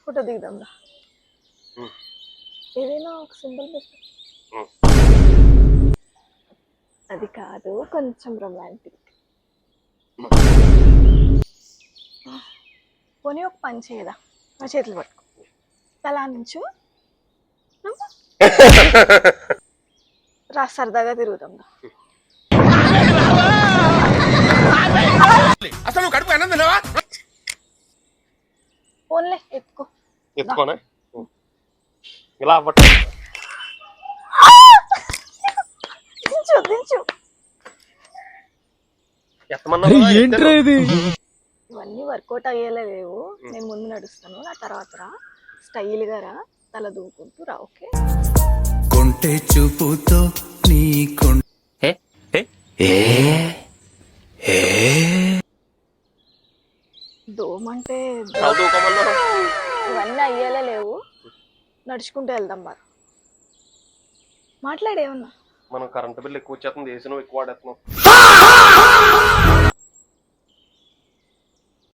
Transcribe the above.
Photo దిగుదాం రా. ఏదైనా ఒక సింబల్ పెట్టు. అది కాదు, కొంచెం రొమాంటిక్. పోనీ ఒక పని చేయదా, నా చేతులు పట్టుకో, తలా నుంచు రా, సరదాగా తిరుగుదాం రా. అసలు కడుపు అన్నం తినవా? పోన్లే ఎత్తుకో. ఎత్తుకోనా ఇలా అవ్వట్టు. దించు దించు. ఏంట్రా ఇది? ఇవన్నీ వర్కౌట్ అయ్యేలా లేవు. నేను ముందు నడుస్తాను, నా తర్వాత రా. స్టైల్ గా రా, తల దూకుంటూ రా. ఓకే? కొంటే చూపుతో నీ దోమంటే ఇవన్నీ అయ్యేలా లేవు. నడుచుకుంటూ వెళ్దాం మరి. మాట్లాడేమన్నా. మనం కరెంట్ బిల్ ఎక్కువ వచ్చేస్తుంది, ఏసీ ఎక్కువ వాడేస్తున్నాం.